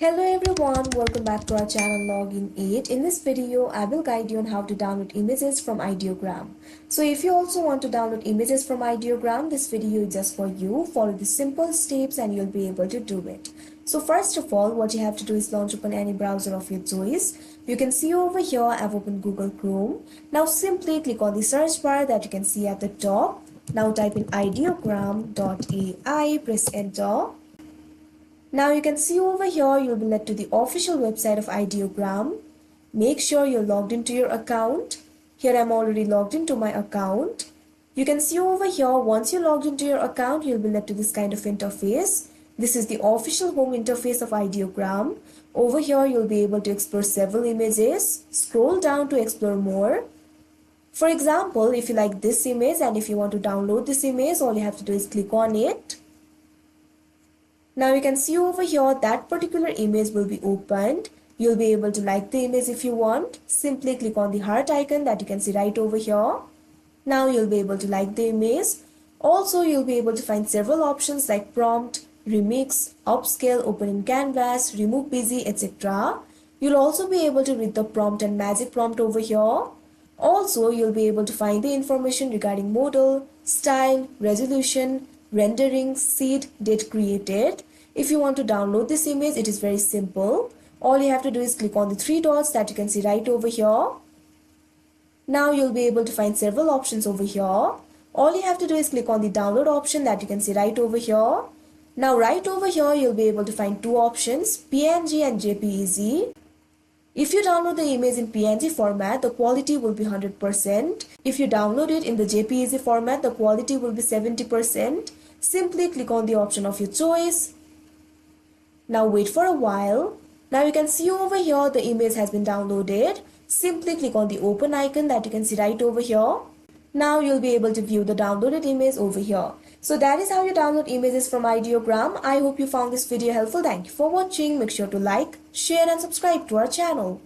Hello everyone, welcome back to our channel Login 8. In this video, I will guide you on how to download images from Ideogram. So if you also want to download images from Ideogram, this video is just for you. Follow the simple steps and you'll be able to do it. So first of all, what you have to do is launch open any browser of your choice. You can see over here, I've opened Google Chrome. Now simply click on the search bar that you can see at the top. Now type in ideogram.ai, press enter. Now you can see over here you'll be led to the official website of Ideogram. Make sure you're logged into your account. Here I'm already logged into my account. You can see over here once you're logged into your account you'll be led to this kind of interface. This is the official home interface of Ideogram. Over here you'll be able to explore several images. Scroll down to explore more. For example, if you like this image and if you want to download this image, all you have to do is click on it. Now you can see over here that particular image will be opened. You'll be able to like the image if you want. Simply click on the heart icon that you can see right over here. Now you'll be able to like the image. Also you'll be able to find several options like prompt, remix, upscale, open in canvas, remove busy, etc. You'll also be able to read the prompt and magic prompt over here. Also you'll be able to find the information regarding model, style, resolution, rendering, seed, date created. If you want to download this image, it is very simple. All you have to do is click on the three dots that you can see right over here. Now you'll be able to find several options over here. All you have to do is click on the download option that you can see right over here. Now right over here you'll be able to find two options, PNG and JPEG. If you download the image in PNG format, the quality will be 100%. If you download it in the JPEG format, the quality will be 70%. Simply click on the option of your choice. Now wait for a while. Now you can see over here the image has been downloaded. Simply click on the open icon that you can see right over here. Now you'll be able to view the downloaded image over here. So that is how you download images from Ideogram. I hope you found this video helpful. Thank you for watching. Make sure to like, share and subscribe to our channel.